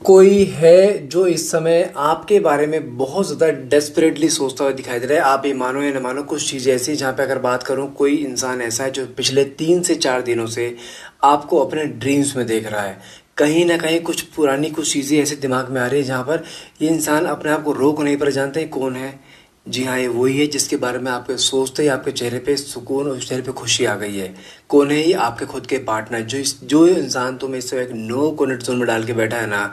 कोई है जो इस समय आपके बारे में बहुत ज़्यादा डेस्परेटली सोचता हुआ दिखाई दे रहा है। आप ये मानो या न मानो, कुछ चीज़ें ऐसी जहाँ पे अगर बात करूँ, कोई इंसान ऐसा है जो पिछले 3 से 4 दिनों से आपको अपने ड्रीम्स में देख रहा है। कहीं ना कहीं कुछ पुरानी कुछ चीज़ें ऐसे दिमाग में आ रही है जहाँ पर ये इंसान अपने आप को रोक नहीं पर जानते हैं कौन है। जी हाँ, ये वही है जिसके बारे में आपके सोचते ही आपके चेहरे पे सुकून और चेहरे पे खुशी आ गई है। कौन है ये? आपके खुद के पार्टनर। जो इंसान तुम्हें इस समय एक नो कॉन्फर्ट जोन में डाल के बैठा है ना,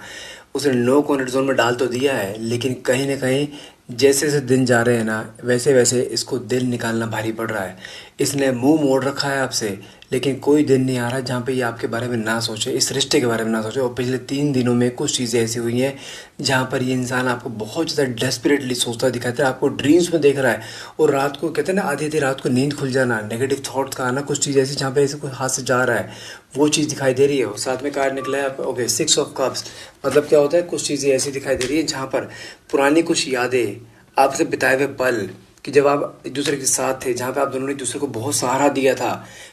उसने नो कॉन्फर्ट जोन में डाल तो दिया है, लेकिन कहीं ना कहीं जैसे जैसे दिन जा रहे हैं ना, वैसे वैसे इसको दिल निकालना भारी पड़ रहा है। इसने मुंह मोड़ रखा है आपसे, लेकिन कोई दिन नहीं आ रहा जहाँ पे ये आपके बारे में ना सोचे, इस रिश्ते के बारे में ना सोचे। और पिछले 3 दिनों में कुछ चीज़ें ऐसी हुई हैं जहाँ पर ये इंसान आपको बहुत ज़्यादा डेस्परेटली सोचता दिखाता है, आपको ड्रीम्स में देख रहा है। और रात को कहते हैं ना, आधी आधी रात को नींद खुल जाना, नेगेटिव थॉट्स का आना, कुछ चीज़ ऐसी जहाँ पे ऐसे कोई हाथ से जा रहा है, वो चीज़ दिखाई दे रही है। और साथ में कार्ड निकला है ओके 6 ऑफ कप्स। मतलब क्या होता है, कुछ चीज़ें ऐसी दिखाई दे रही है जहाँ पर पुरानी कुछ यादें, आपसे बिताए हुए पल, कि जब आप एक दूसरे के साथ थे, जहाँ पे आप दोनों ने एक दूसरे को बहुत सहारा दिया था,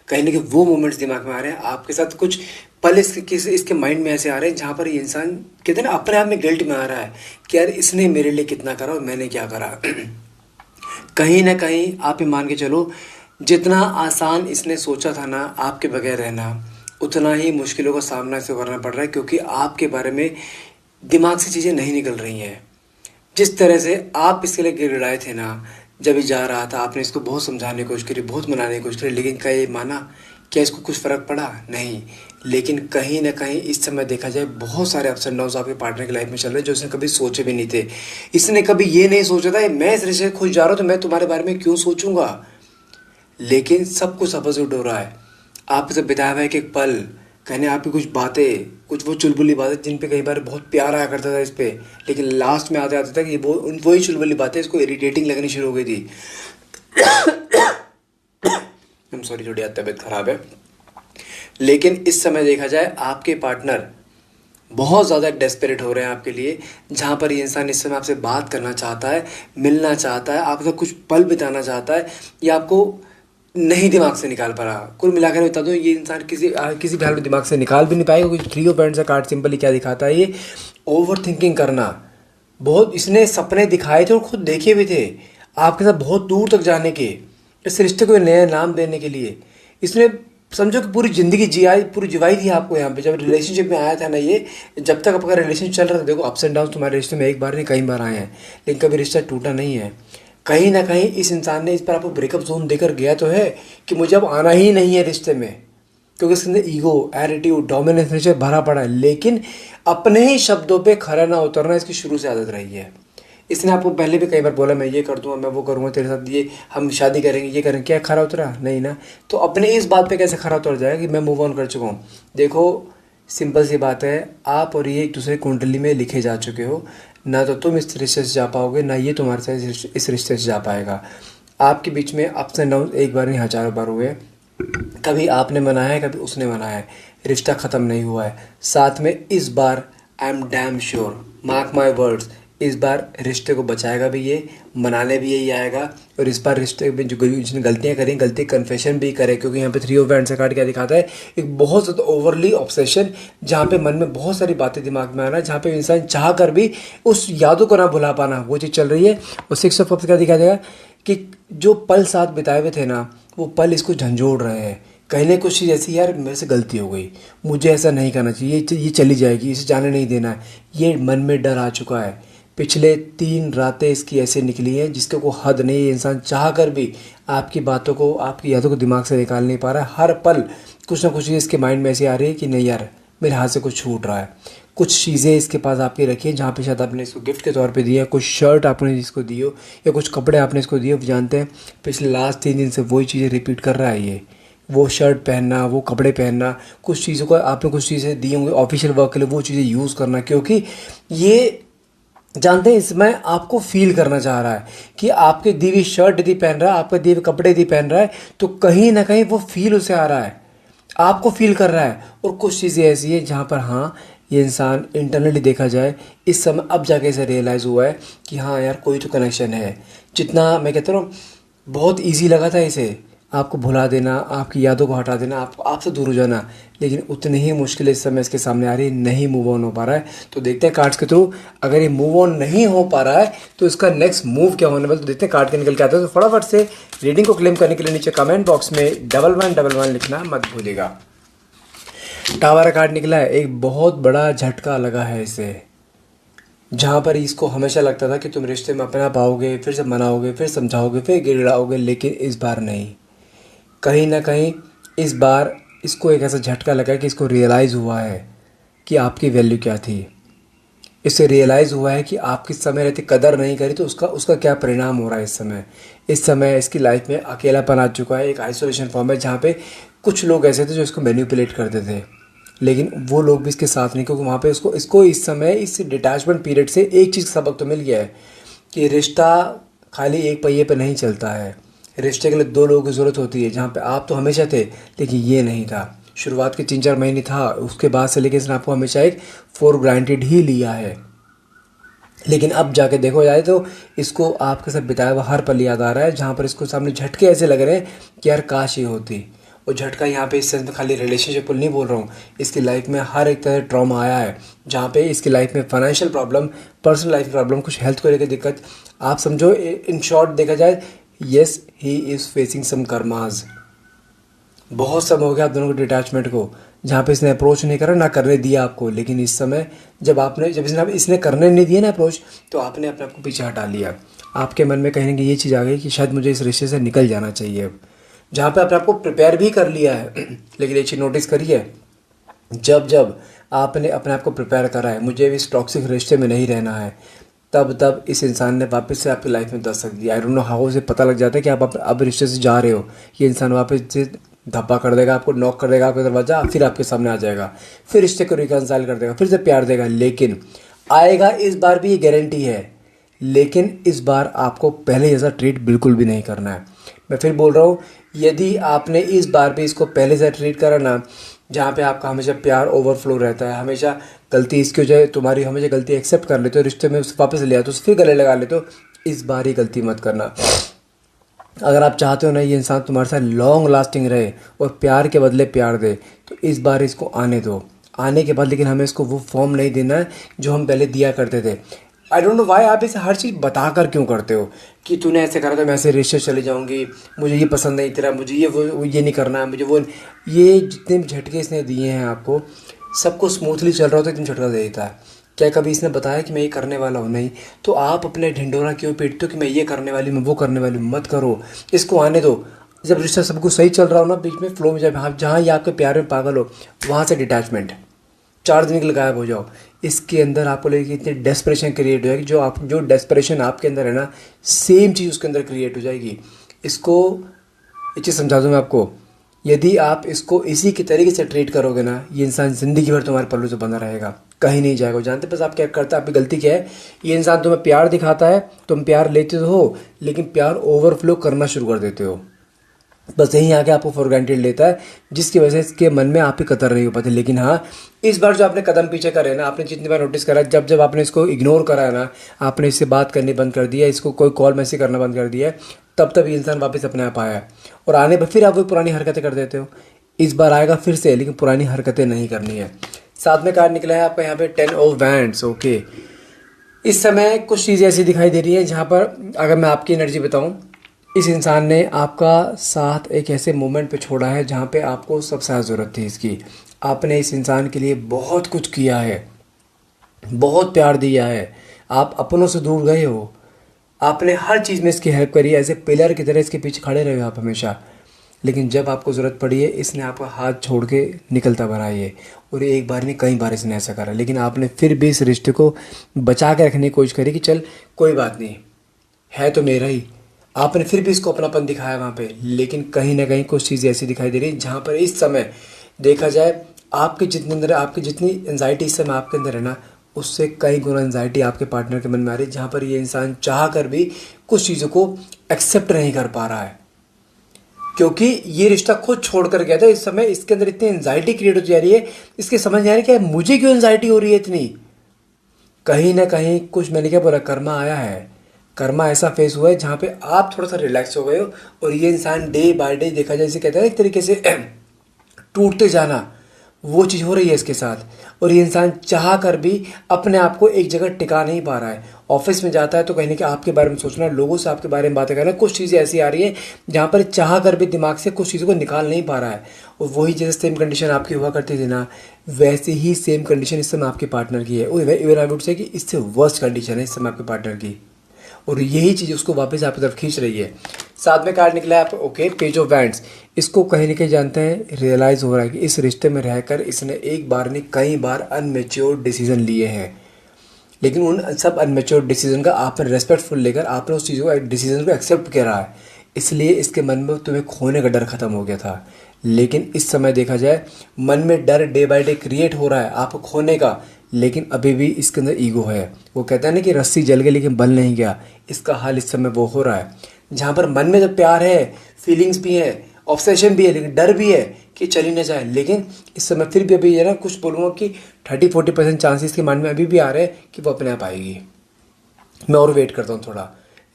कहीं ना कहीं वो मोमेंट्स दिमाग में आ रहे हैं। आपके साथ कुछ पल इसके माइंड में ऐसे आ रहे हैं जहाँ पर ये इंसान कहते हैं ना, अपने आप में गिल्ट में आ रहा है कि यार इसने मेरे लिए कितना करा और मैंने क्या करा। कहीं ना कहीं आप ये मान के चलो, जितना आसान इसने सोचा था ना आपके बगैर रहना, उतना ही मुश्किलों का सामना इसे करना पड़ रहा है, क्योंकि आपके बारे में दिमाग से चीज़ें नहीं निकल रही हैं। जिस तरह से आप इसके लिए गिड़गिड़ाए थे ना, जब ये जा रहा था, आपने इसको बहुत समझाने की कोशिश करी, बहुत मनाने की कोशिश करी, लेकिन क्या ये माना? क्या इसको कुछ फ़र्क पड़ा? नहीं। लेकिन कहीं ना कहीं इस समय देखा जाए, बहुत सारे अप्स एंड डाउन्स आपके पार्टनर की लाइफ में चल रहे हैं जो इसने कभी सोचे भी नहीं थे। इसने कभी ये नहीं सोचा था मैं इस रिश्ते से खुश जा रहा हूँ तो मैं तुम्हारे बारे में क्यों सोचूंगा। लेकिन सब कुछ अपोजिट हो रहा है। आपसे बिताया हुआ एक एक पल, कहने आपकी कुछ बातें, कुछ वो चुलबुली बातें जिन पे कई बार बहुत प्यार आया करता था इस पे, लेकिन लास्ट में आते आते तक ये वो वही चुलबुली बातें इसको इरिटेटिंग लगनी शुरू हो गई थी। I'm सॉरी, थोड़ी तबीयत खराब है। लेकिन इस समय देखा जाए, आपके पार्टनर बहुत ज़्यादा डेस्परेट हो रहे हैं आपके लिए, जहाँ पर ये इंसान इस समय आपसे बात करना चाहता है, मिलना चाहता है, आपसे कुछ पल बिताना चाहता है, या आपको नहीं दिमाग से निकाल पा रहा। कुल मिलाकर बता दूं, ये इंसान किसी भी हाल में दिमाग से निकाल भी नहीं पाएगा, क्योंकि 3 ऑफ पैंट्स का कार्ड सिंपली क्या दिखाता है, ये ओवर थिंकिंग करना। बहुत इसने सपने दिखाए थे और खुद देखे भी थे आपके साथ बहुत दूर तक जाने के, इस रिश्ते को नया नाम देने के लिए। इसने समझो कि पूरी ज़िंदगी पूरी जिवाई थी आपको यहाँ पे। जब रिलेशनशिप में आया था ना ये, जब तक आपका रिलेशन चल रहा था, देखो अप्स एंड डाउन तुम्हारे रिश्ते में एक बार नहीं कई बार आए हैं, लेकिन कभी रिश्ता टूटा नहीं है। कहीं ना कहीं इस इंसान ने इस पर आपको ब्रेकअप जोन देकर गया तो है कि मुझे अब आना ही नहीं है रिश्ते में, क्योंकि इसके अंदर ईगो, एटीट्यूड, डोमिनेंस नेचर भरा पड़ा है। लेकिन अपने ही शब्दों पे खरा ना उतरना इसकी शुरू से आदत रही है। इसने आपको पहले भी कई बार बोला मैं ये कर दूंगा, मैं वो करूँगा तेरे साथ, ये हम शादी करेंगे, ये करेंगे। क्या खरा उतरा? नहीं ना। तो अपने इस बात पे कैसे खरा उतर जाएगा कि मैं मूव ऑन कर चुका हूँ। देखो सिंपल सी बात है, आप और ये एक दूसरे कुंडली में लिखे जा चुके हो। ना तो तुम इस रिश्ते से जा पाओगे, ना ये तुम्हारे साथ इस रिश्ते से जा पाएगा। आपके बीच में अप्स एंड डाउन एक बार नहीं हज़ारों बार हुए। कभी आपने मनाया है, कभी उसने मनाया है, रिश्ता ख़त्म नहीं हुआ है। साथ में इस बार I am damn sure, mark my words, इस बार रिश्ते को बचाएगा भी ये, मनाने भी यही आएगा। और इस बार रिश्ते में जो जिसने गलतियाँ करी, गलती कन्फेशन भी करे, क्योंकि यहाँ पे 3 ऑफ वैंड्स का कार्ड क्या दिखाता है, एक बहुत ज़्यादा ओवरली ऑब्सेशन, जहाँ पे मन में बहुत सारी बातें दिमाग में आना, जहाँ पे इंसान चाह कर भी उस यादों को ना भुला पाना, वो चीज़ चल रही है। और 6 ऑफ कप्स का दिखा देगा कि जो पल साथ बिताए हुए थे ना, वो पल इसको झंझोड़ रहे हैं। कहने कुछ चीज़ ऐसी, यार मेरे से गलती हो गई, मुझे ऐसा नहीं करना चाहिए, ये चली जाएगी, इसे जाने नहीं देना है। ये मन में डर आ चुका है। पिछले 3 रातें इसकी ऐसे निकली हैं जिसके को हद नहीं है। इंसान चाह कर भी आपकी बातों को, आपकी यादों को दिमाग से निकाल नहीं पा रहा है। हर पल कुछ ना कुछ चीज़ इसके माइंड में ऐसी आ रही है कि नहीं यार, मेरे हाथ से कुछ छूट रहा है। कुछ चीज़ें इसके पास आपकी रखी है, जहाँ पे शायद आपने इसको गिफ्ट के तौर पे दिया है, कुछ शर्ट आपने इसको दी हो, या कुछ कपड़े आपने इसको दिए हो। जानते हैं पिछले लास्ट 3 दिन से वही चीज़ें रिपीट कर रहा है ये। वो शर्ट पहनना, वो कपड़े पहनना, कुछ चीज़ों को आपने कुछ चीज़ें दी होंगी ऑफिशियल वर्क के लिए, वो चीज़ें यूज़ करना, क्योंकि ये जानते हैं इसमें आपको फील करना चाह रहा है कि आपके दी हुई शर्ट यदि पहन रहा है, आपके दिए हुए कपड़े यदि पहन रहा है, तो कहीं ना कहीं वो फील उसे आ रहा है, आपको फील कर रहा है। और कुछ चीज़ें ऐसी है जहाँ पर हाँ, ये इंसान इंटरनली देखा जाए इस समय अब जाके इसे रियलाइज़ हुआ है कि हाँ यार, कोई तो कनेक्शन है। जितना मैं कहता हूँ बहुत ईजी लगा था इसे, आपको भुला देना, आपकी यादों को हटा देना, आपसे दूर हो जाना, लेकिन उतनी ही मुश्किल इस समय इसके सामने आ रही है, नहीं मूव ऑन हो पा रहा है। तो देखते हैं कार्ड्स के थ्रू, अगर ये मूव ऑन नहीं हो पा रहा है तो इसका नेक्स्ट मूव क्या होने वाला, तो देखते हैं कार्ड के निकल के आता है। तो फटाफट से रीडिंग को क्लेम करने के लिए नीचे कमेंट बॉक्स में 1111 लिखना मत भूलिएगा। टावर कार्ड निकला है, एक बहुत बड़ा झटका लगा है इसे, जहाँ पर इसको हमेशा लगता था कि तुम रिश्ते में अपना पाओगे, फिर से मनाओगे, फिर समझाओगे, फिर गिड़ाओगे, लेकिन इस बार नहीं। कहीं ना कहीं इस बार इसको एक ऐसा झटका लगा कि इसको रियलाइज़ हुआ है कि आपकी वैल्यू क्या थी। इससे रियलाइज़ हुआ है कि आपकी समय रहती कदर नहीं करी तो उसका उसका क्या परिणाम हो रहा है इस समय। इस समय इसकी लाइफ में अकेलापन आ चुका है, एक आइसोलेशन फॉर्म है, जहाँ पे कुछ लोग ऐसे थे जो इसको मैनिपुलेट करते थे, लेकिन वो लोग भी इसके साथ नहीं, क्योंकि वहाँ पे इसको इस समय इस डिटैचमेंट पीरियड से एक चीज़ का सबक तो मिल गया है कि रिश्ता खाली एक पहिए पे नहीं चलता है। रिश्ते के लिए दो लोगों की ज़रूरत होती है, जहाँ पे आप तो हमेशा थे लेकिन ये नहीं था। शुरुआत के 3-4 महीने था, उसके बाद से लेके इसने आपको हमेशा एक फॉर ग्रांटेड ही लिया है, लेकिन अब जाके देखो जाए तो इसको आपके साथ बिताया हुआ हर पल याद आ रहा है, जहाँ पर इसको सामने झटके ऐसे लग रहे हैं कि यार काश ये होती। और झटका यहाँ पे इस सेंस में खाली रिलेशनशिप नहीं बोल रहा हूँ, इसकी लाइफ में हर एक तरह ट्रॉमा आया है, जहाँ पे इसकी लाइफ में financial problem, personal life problem, कुछ हेल्थ को लेकर दिक्कत, आप समझो इन शॉर्ट देखा जाए, yes he is facing some karmas. बहुत समय हो गया आप दोनों के डिटैचमेंट को, जहाँ पे इसने अप्रोच नहीं करा, ना करने दिया आपको, लेकिन इस समय जब इसने करने नहीं दिया ना अप्रोच, तो आपने अपने आप को पीछे हटा लिया। आपके मन में कहीं ना कहीं ये चीज़ आ गई कि शायद मुझे इस रिश्ते से निकल जाना चाहिए अब, जहाँ पे आपने आपको प्रिपेयर भी कर लिया है। लेकिन एक चीज़ नोटिस करिए, जब जब आपने अपने आप को प्रिपेयर करा है मुझे भी इस टॉक्सिक रिश्ते में नहीं रहना है, तब तब इस इंसान ने वापस से आपकी लाइफ में दस्तक दिया। आई डोंट नो हाउ से पता लग जाता है कि आप अब रिश्ते से जा रहे हो, ये इंसान वापस से धब्बा कर देगा, आपको नॉक कर देगा आपका दरवाज़ा, फिर आपके सामने आ जाएगा, फिर रिश्ते को रिकंसाइल कर देगा, फिर से प्यार देगा, लेकिन आएगा इस बार भी, ये गारंटी है। लेकिन इस बार आपको पहले जैसा ट्रीट बिल्कुल भी नहीं करना है। मैं फिर बोल रहा हूँ, यदि आपने इस बार भी इसको पहले से ट्रीट करा ना, जहाँ पे आपका हमेशा प्यार ओवरफ्लो रहता है, हमेशा गलती इसकी हो जाए, तुम्हारी हमेशा गलती एक्सेप्ट कर लेते हो, रिश्ते में उसे वापस ले आते हो, फिर गले लगा लेते हो, इस बार ही गलती मत करना। अगर आप चाहते हो ना ये इंसान तुम्हारे साथ लॉन्ग लास्टिंग रहे और प्यार के बदले प्यार दे, तो इस बार इसको आने दो। आने के बाद लेकिन हमें इसको वो फॉर्म नहीं देना है जो हम पहले दिया करते थे। आई डोंट नो वाई, आप इसे हर चीज़ बता कर क्यों करते हो कि तूने ऐसे करा तो मैं ऐसे रिश्ते चली जाऊंगी, मुझे ये पसंद नहीं तेरा, मुझे वो ये नहीं करना है, मुझे वो। ये जितने भी झटके इसने दिए हैं आपको, सबको स्मूथली चल रहा होता है, एकदम झटका दे देता है। क्या कभी इसने बताया कि मैं ये करने वाला हूँ? नहीं। तो आप अपने ढिंडोरा क्यों पीटते हो कि मैं ये करने वाली हूँ, मैं वो करने वाली हूँ? मत करो, इसको आने दो। जब रिश्ता सब कुछ सही चल रहा हो ना, बीच में फ्लो में जब आप जहाँ ये आपके प्यार में पागल हो, वहाँ से डिटैचमेंट 4 दिन के लिए गायब हो जाओ। इसके अंदर आपको लगेगी इतनी डेस्परेशन क्रिएट हो जाएगी, जो डेस्परेशन आपके अंदर है ना, सेम चीज़ उसके अंदर क्रिएट हो जाएगी। इसको एक चीज़ समझा दूँ मैं आपको, यदि आप इसको इसी के तरीके से ट्रीट करोगे ना, ये इंसान ज़िंदगी भर तुम्हारे पल्लू से बना रहेगा, कहीं नहीं जाएगा। जानते बस आप क्या करता है, आपकी गलती क्या है, ये इंसान तुम्हें प्यार दिखाता है, तुम प्यार लेते तो हो, लेकिन प्यार ओवरफ्लो करना शुरू कर देते हो। बस यहीं आके आपको फॉर ग्रांटेड लेता है, जिसकी वजह से इसके मन में आप ही कतर नहीं हो पाते। लेकिन हाँ, इस बार जो आपने कदम पीछे करे ना, आपने जितनी बार नोटिस करा, जब जब आपने इसको इग्नोर करा है ना, आपने इससे बात करनी बंद कर दिया, इसको कोई कॉल मैसेज करना बंद कर दिया है, तब तब ये इंसान वापस अपने आप आया है। और आने पर फिर आप वो पुरानी हरकतें कर देते हो। इस बार आएगा फिर से, लेकिन पुरानी हरकतें नहीं करनी है। साथ में कार्ड निकला है आपका यहाँ पे 10 ऑफ वैंड्स। ओके, इस समय कुछ चीज़ें ऐसी दिखाई दे रही है जहाँ पर अगर मैं आपकी एनर्जी बताऊँ, इस इंसान ने आपका साथ एक ऐसे मोमेंट पे छोड़ा है जहाँ पे आपको सबसे ज़्यादा ज़रूरत थी इसकी। आपने इस इंसान के लिए बहुत कुछ किया है, बहुत प्यार दिया है, आप अपनों से दूर गए हो, आपने हर चीज़ में इसकी हेल्प करी है, एज ए पिलर की तरह इसके पीछे खड़े रहे हो आप हमेशा। लेकिन जब आपको ज़रूरत पड़ी है, इसने आपका हाथ छोड़ के निकलता बना है। और ये एक बार नहीं कई बार इसने ऐसा करा, लेकिन आपने फिर भी इस रिश्ते को बचा के रखने की कोशिश करी कि चल कोई बात नहीं, है तो मेरा ही। आपने फिर भी इसको अपनापन दिखाया वहाँ पे, लेकिन कहीं ना कहीं कुछ चीज़ें ऐसी दिखाई दे रही है जहाँ पर इस समय देखा जाए, आपके जितनी एंजाइटी इस समय आपके अंदर है ना, उससे कई गुना एंजाइटी आपके पार्टनर के मन में आ रही है, जहाँ पर ये इंसान चाह कर भी कुछ चीज़ों को एक्सेप्ट नहीं कर पा रहा है, क्योंकि ये रिश्ता खुद छोड़ कर गया था। इस समय इसके अंदर इतनी एंजाइटी क्रिएट होती जा रही है, इसके समझ नहीं आ रही कि मुझे क्यों एंजाइटी हो रही है इतनी। कहीं ना कहीं कुछ, मैंने क्या बोला, कर्मा आया है, कर्मा ऐसा फेस हुआ है जहाँ पे आप थोड़ा सा रिलैक्स हो गए हो, और ये इंसान डे बाय डे देखा जाए, इसे कहते हैं ना एक तरीके से टूटते जाना, वो चीज़ हो रही है इसके साथ। और ये इंसान चाह कर भी अपने आप को एक जगह टिका नहीं पा रहा है। ऑफिस में जाता है तो कहीं ना कहीं आपके बारे में सोचना, लोगों से आपके बारे में बातें करना, कुछ चीज़ें ऐसी आ रही है जहाँ पर चाह कर भी दिमाग से कुछ चीज़ों को निकाल नहीं पा रहा है। और वही जैसे सेम कंडीशन आपकी हुआ करती थी ना, वैसे ही सेम कंडीशन इस समय आपके पार्टनर की है। इवन आई वुड से कि इससे वर्स्ट कंडीशन है इस समय आपके पार्टनर की, और यही चीज़ उसको वापस आपकी तरफ खींच रही है। साथ में कार्ड निकला है आप ओके पेज ऑफ वैंड्स। इसको कहीं ना कहीं जानते हैं, रियलाइज़ हो रहा है कि इस रिश्ते में रहकर इसने एक बार नहीं कई बार अनमेच्योर डिसीजन लिए हैं, लेकिन उन सब अनमेच्योर डिसीजन का आपने रेस्पेक्टफुल लेकर आपने उस चीज़ों को डिसीजन को एक्सेप्ट करा है, इसलिए इसके मन में तुम्हें खोने का डर खत्म हो गया था। लेकिन इस समय देखा जाए मन में डर डे बाय डे क्रिएट हो रहा है आपको खोने का, लेकिन अभी भी इसके अंदर ईगो है। वो कहता है ना कि रस्सी जल गई लेकिन बल नहीं गया, इसका हाल इस समय वो हो रहा है। जहाँ पर मन में जब प्यार है, फीलिंग्स भी है, ऑब्सेशन भी है, लेकिन डर भी है कि चली ना जाए, लेकिन इस समय फिर भी अभी है ना कुछ बोलूँगा कि 30-40% चांसेस के मन में अभी भी आ रहे हैं कि वो अपने आप आएगी, मैं और वेट करता हूँ थोड़ा।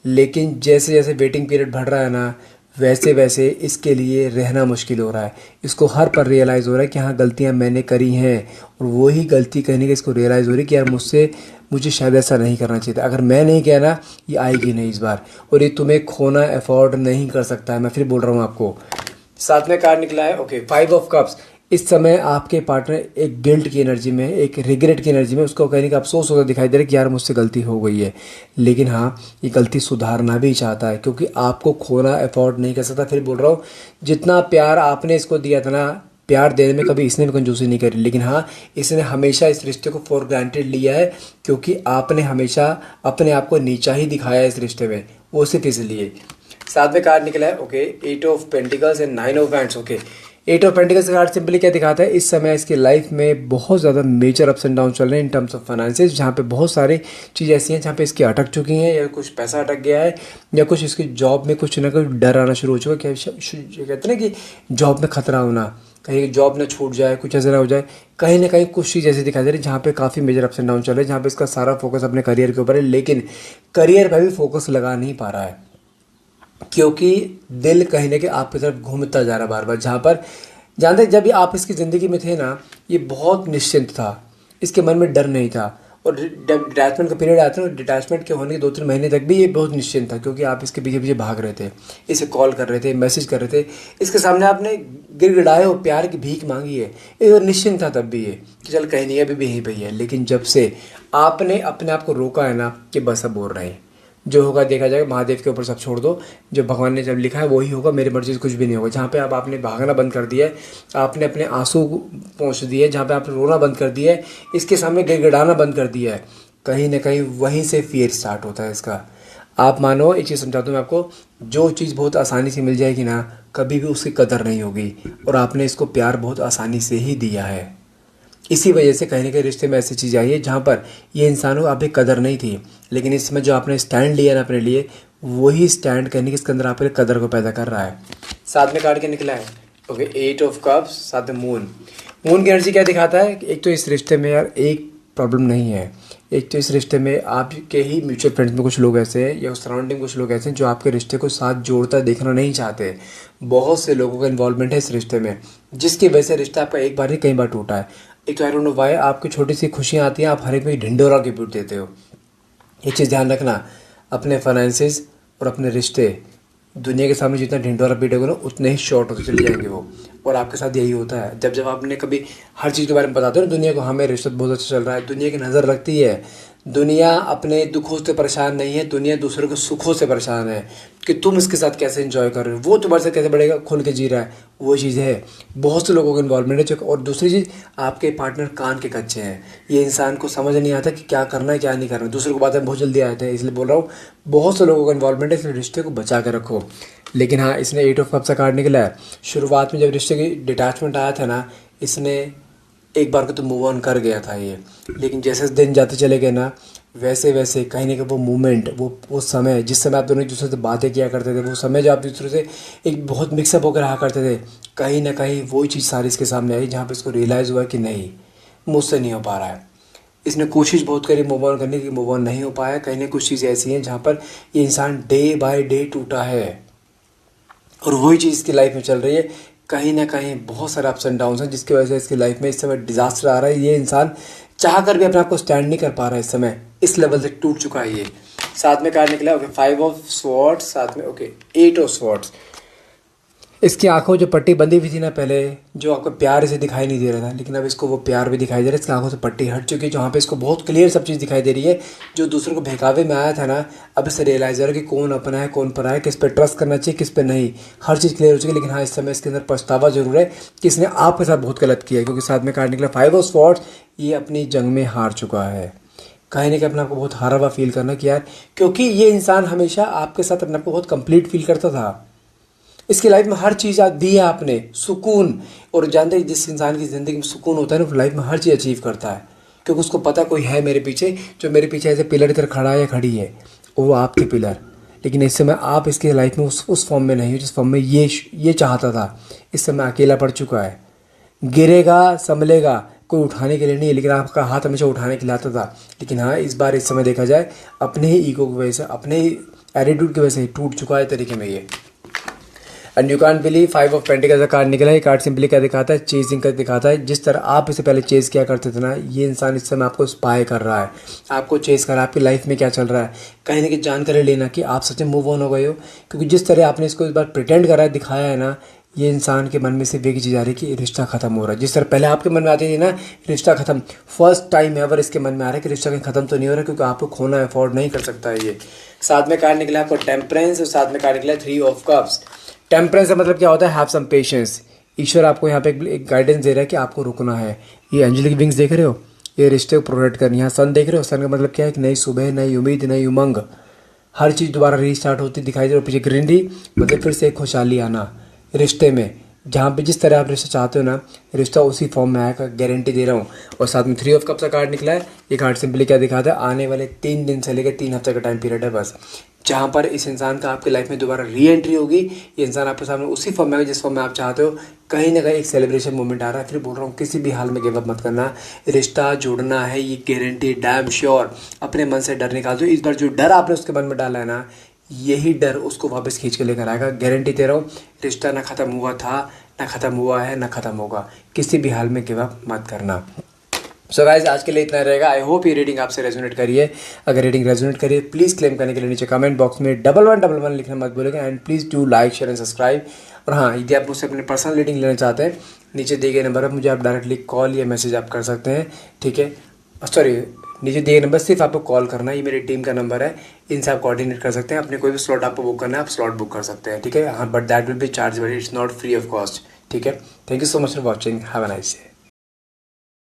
लेकिन जैसे जैसे वेटिंग पीरियड बढ़ रहा है ना, वैसे वैसे इसके लिए रहना मुश्किल हो रहा है। इसको हर पर रियलाइज़ हो रहा है कि हाँ गलतियाँ मैंने करी हैं, और वही गलती कहने के इसको रियलाइज़ हो रही है कि यार मुझे शायद ऐसा नहीं करना चाहिए था। अगर मैं नहीं किया ना, ये आएगी नहीं इस बार, और ये तुम्हें खोना अफोर्ड नहीं कर सकता है। मैं फिर बोल रहा हूँ आपको। साथ में कार्ड निकला है ओके 5 ऑफ कप्स। इस समय आपके पार्टनर एक गिल्ट की एनर्जी में, एक रिग्रेट की एनर्जी में, उसको कहने का अफसोस होता दिखाई दे रहा है कि यार मुझसे गलती हो गई है, लेकिन हाँ ये गलती सुधारना भी चाहता है क्योंकि आपको खोना अफोर्ड नहीं कर सकता। फिर बोल रहा हूँ, जितना प्यार आपने इसको दिया था ना, प्यार देने में कभी इसने भी कंजूसी नहीं करी, लेकिन हाँ इसने हमेशा इस रिश्ते को फॉर ग्रांटेड लिया है क्योंकि आपने हमेशा अपने आप को नीचा ही दिखाया है इस रिश्ते में, वो सिर्फ इसलिए। साथ में कार्ड निकला है okay 8 of pentacles and 9 of hands. Okay 8 of pentacles का कार्ड सिंपली क्या दिखाता है, इस समय इसकी लाइफ में बहुत ज़्यादा मेजर अप्स एंड डाउन चल रहे हैं इन टर्म्स ऑफ फाइनेंसेस, जहाँ पे बहुत सारी चीज़ें ऐसी हैं जहाँ पे इसकी अटक चुकी हैं, या कुछ पैसा अटक गया है, या कुछ इसकी जॉब में कुछ ना कुछ डर आना शुरू हो चुका है। कहते हैं ना कि जॉब में खतरा होना, कहीं जॉब ना छूट जाए, कुछ ऐसा ना हो जाए, कहीं ना कहीं कुछ चीज़ ऐसी दिखाई दे रही है जहाँ पे काफ़ी मेजर अप्स एंड डाउन चल रहे हैं, जहाँ पे इसका सारा फोकस अपने करियर के ऊपर है, लेकिन करियर पर भी फोकस लगा नहीं पा रहा है क्योंकि दिल कहीं ना कहीं आपकी तरफ घूमता जा रहा है बार बार। जहाँ पर जानते जब ये आप इसकी ज़िंदगी में थे ना, ये बहुत निश्चिंत था, इसके मन में डर नहीं था, और जब डिटैचमेंट का पीरियड आता है ना, डिटैचमेंट के होने के 2-3 महीने तक भी ये बहुत निश्चिंत था क्योंकि आप इसके पीछे पीछे भाग रहे थे, इसे कॉल कर रहे थे, मैसेज कर रहे थे, इसके सामने आपने गिड़गिड़ाए और प्यार की भीख मांगी है, ये निश्चिंत था तब भी ये कि चल कहीं नहीं अभी भी यहीं पे ही है। लेकिन जब से आपने अपने आप को रोका है ना कि बस अब बोल रहे हैं, जो होगा देखा जाएगा, महादेव के ऊपर सब छोड़ दो, जो भगवान ने जब लिखा है वही होगा, मेरी मर्जी से कुछ भी नहीं होगा। जहाँ पे अब आपने भागना बंद कर दिया है, आपने अपने आंसू पहुँच दिए, जहाँ पे आपने रोना बंद कर दिया है, इसके सामने गिड़गिड़ाना बंद कर दिया है, कहीं ना कहीं वहीं से फियर स्टार्ट होता है इसका। आप मानो, एक चीज़ समझाता हूँ मैं आपको, जो चीज़ बहुत आसानी से मिल जाएगी ना, कभी भी उसकी कदर नहीं होगी, और आपने इसको प्यार बहुत आसानी से ही दिया है। इसी वजह से कहीं ना कहीं रिश्ते में ऐसी चीज़ आई है जहाँ पर ये इंसानों को अभी कदर नहीं थी, लेकिन इसमें जो आपने स्टैंड लिया ना अपने लिए, वही स्टैंड कहने के इसके अंदर आपके कदर को पैदा कर रहा है। साथ में कार्ड के निकला है ओके 8 ऑफ कप्स, साथ में मून। मून की एनर्जी क्या दिखाता है, एक तो इस रिश्ते में यार एक प्रॉब्लम नहीं है, एक तो इस रिश्ते में आपके ही म्यूचुअल फ्रेंड्स में कुछ लोग ऐसे हैं, या सराउंडिंग कुछ लोग ऐसे हैं जो आपके रिश्ते को साथ जोड़ता देखना नहीं चाहते। बहुत से लोगों का इन्वॉल्वमेंट है इस रिश्ते में, जिसकी वजह से रिश्ता आपका एक बार नहीं कई बार टूटा है। एक तो आई डोंट नो व्हाई, आपकी छोटी सी खुशियाँ आती हैं, आप हर एक में ढिंडोरा गिफ्ट देते हो। एक चीज़ ध्यान रखना, अपने फाइनेंसेस और अपने रिश्ते दुनिया के सामने जितना ढिंडोरा पीटोगे ना, उतने ही शॉर्ट होते चले जाएंगे वो। और आपके साथ यही होता है, जब जब आपने कभी हर चीज़ के बारे में बताते हो ना दुनिया को, हमें रिश्ता बहुत अच्छा चल रहा है, दुनिया की नज़र लगती है, दुनिया अपने दुखों से परेशान नहीं है, दुनिया दूसरों के सुखों से परेशान है कि तुम इसके साथ कैसे एंजॉय कर रहे हो, वो तुम्हारे साथ कैसे बढ़ेगा, खुल के जी रहा है, वो चीज़ है। बहुत से लोगों का इन्वॉल्वमेंट है। और दूसरी चीज़, आपके पार्टनर कान के कच्चे हैं, ये इंसान को समझ नहीं आता कि क्या करना है क्या नहीं करना है, दूसरों को बातें बहुत जल्दी आते हैं। इसलिए बोल रहा हूँ, बहुत से लोगों का इन्वॉल्वमेंट है, इसलिए रिश्ते को बचा के रखो। लेकिन हाँ, इसने 8 ऑफ कप्स का कार्ड निकला है। शुरुआत में जब रिश्ते की डिटैचमेंट आया था ना, इसने एक बार को तो मूव ऑन कर गया था ये, लेकिन जैसे दिन जाते चले गए ना, वैसे वैसे कहीं ना कहीं वो मोमेंट, वो समय, जिस समय आप दोनों एक दूसरे से बातें किया करते थे, वो समय जब आप दूसरे से एक बहुत मिक्सअप होकर रहा करते थे, कहीं ना कहीं वही चीज़ सारी इसके सामने आई जहाँ पे इसको रियलाइज़ हुआ कि नहीं, मुझसे नहीं हो पा रहा है। इसने कोशिश बहुत करी मूव ऑन करने की, मूव ऑन नहीं हो पाया। कहीं ना कुछ चीज़ें ऐसी हैं जहाँ पर ये इंसान डे बाय डे टूटा है और वही चीज़ इसकी लाइफ में चल रही है। कहीं ना कहीं बहुत सारे अप्स एंड डाउन्स हैं जिसकी वजह से इसकी लाइफ में इस समय डिजास्टर आ रहा है। ये इंसान चाह कर भी अपने आप को स्टैंड नहीं कर पा रहा है, इस समय इस लेवल से टूट चुका है ये। साथ में कार्ड निकला, ओके 5 ऑफ स्वॉर्ड्स, साथ में ओके 8 ऑफ स्वॉर्ड्स। इसकी आंखों जो पट्टी बंदी हुई थी ना पहले, जो आपको प्यार इसे दिखाई नहीं दे रहा था, लेकिन अब इसको वो प्यार भी दिखाई दे रहा है। इसकी आंखों से पट्टी हट चुकी है, जहाँ पे इसको बहुत क्लियर सब चीज़ दिखाई दे रही है। जो दूसरों को बहकावे में आया था ना, अब इसे रियलाइज हो रहा है कि कौन अपना है कौन पराया है, किस पे ट्रस्ट करना चाहिए किस पे नहीं। हर चीज़ क्लियर हो चुकी है, लेकिन हाँ इस समय इसके अंदर पछतावा जरूर है कि इसने आपके साथ बहुत गलत किया है। क्योंकि साथ में कार्ड निकला 5 ऑफ स्वॉर्ड्स। ये अपनी जंग में हार चुका है। कहीं ना कहीं अपने आप को बहुत हारा हुआ फील करना कि यार, क्योंकि ये इंसान हमेशा आपके साथ अपने आप को बहुत कंप्लीट फील करता था। इसकी लाइफ में हर चीज़ दी है आपने, सुकून। और जानते हैं जिस इंसान की ज़िंदगी में सुकून होता है ना, वो लाइफ में हर चीज़ अचीव करता है, क्योंकि उसको पता कोई है मेरे पीछे, जो मेरे पीछे ऐसे पिलर की तरह खड़ा है या खड़ी है, और वो आपके पिलर। लेकिन इस समय आप इसके लाइफ में उस फॉर्म में नहीं हो जिस फॉर्म में ये चाहता था। इस समय अकेला पड़ चुका है। गिरेगा संभलेगा, कोई उठाने के लिए नहीं, लेकिन आपका हाथ हमेशा उठाने के लिए आता था। लेकिन हाँ इस बार इस समय देखा जाए अपने ही ईगो की वजह से, अपने ही एटीट्यूड की वजह से टूट चुका है तरीके में ये। And you can believe 5 of pentacles का कार्ड निकला है। ये कार्ड सिंपली क्या दिखाता है, चेजिंग का दिखाता है। जिस तरह आप इसे पहले चेज किया करते थे ना, ये इंसान इस समय आपको स्पाई कर रहा है, आपको चेज कर रहा है, आपकी लाइफ में क्या चल रहा है, कहीं ना कहीं जानकारी लेना कि आप सच में मूव ऑन हो गए हो। क्योंकि जिस तरह आपने इसको इस बार प्रिटेंड करा है, दिखाया है ना, ये इंसान के मन में से एक चीज़ आ रही है कि रिश्ता खत्म हो रहा है। जिस तरह पहले आपके मन में आती थी ना रिश्ता खत्म, फर्स्ट टाइम एवर इसके मन में आ रहा है कि रिश्ता कहीं खत्म तो नहीं हो रहा, क्योंकि आपको खोना अफोर्ड नहीं कर सकता है ये। साथ में कार्ड निकला आपको टेम्परेंस, और साथ में कार्ड निकला 3 ऑफ कप्स। टेम्परेंस का मतलब क्या होता है, हैव सम पेशेंस। ईश्वर आपको यहाँ पे एक गाइडेंस दे रहा है कि आपको रुकना है। ये एंजेलिक विंग्स देख रहे हो, ये रिश्ते को प्रोटेक्ट करनी है। यहाँ सन देख रहे हो, सन का मतलब क्या है, कि नई सुबह, नई उम्मीद, नई उमंग, हर चीज़ दोबारा रीस्टार्ट होती दिखाई दे रही है। पीछे ग्रीनरी मतलब फिर से एक खुशहाली आना रिश्ते में, जहाँ पे जिस तरह आप रिश्ता चाहते हो ना, रिश्ता उसी फॉर्म में आएगा, गारंटी दे रहा हूँ। और साथ में 3 ऑफ कप्स का कार्ड निकला है। ये कार्ड सिंपली क्या दिखाता है, आने वाले 3 दिन से लेकर 3 हफ्ते का टाइम पीरियड है बस, जहाँ पर इस इंसान का आपकी लाइफ में दोबारा री एंट्री होगी। ये इंसान आपके सामने उसी फॉर्म में आएगा जिस फॉर्म में आप चाहते हो। कहीं ना कहीं एक सेलिब्रेशन मोमेंट आ रहा है। फिर बोल रहा हूँ किसी भी हाल में गिव अप मत करना, रिश्ता जोड़ना है, ये गारंटी डैम श्योर। अपने मन से डर निकाल दो। इस बार जो डर आपने उसके मन में डाला है ना, यही डर उसको वापस खींच के लेकर आएगा, गारंटी दे रहा हूँ। रिश्ता ना ख़त्म हुआ था, ना ख़त्म हुआ है, ना ख़त्म होगा। किसी भी हाल में गिव अप मत करना। सो गाइज आज के लिए इतना रहेगा। आई होप ये रीडिंग आपसे रेजोनेट करिए। अगर रीडिंग रेजोनेट करिए प्लीज़ क्लेम करने के लिए नीचे कमेंट बॉक्स में 1111 लिखना मत भूलिएगा। And please do like share and subscribe. और हाँ, यदि आप मुझसे अपने पर्सनल रीडिंग लेना चाहते हैं, नीचे दिए गए नंबर पर मुझे आप डायरेक्टली कॉल या मैसेज आप कर सकते हैं, ठीक है। सॉरी, नीचे दिए गए नंबर सिर्फ आपको कॉल करना है, ये मेरी टीम का नंबर है। इनसे आप कोऑर्डिनेट कर सकते हैं। अपने कोई भी स्लॉट आपको बुक करना है, आप स्लॉट बुक कर सकते हैं, ठीक है। हाँ, but that will be chargeable, it's not free of cost, ठीक है। Thank you so much for watching, have a nice day.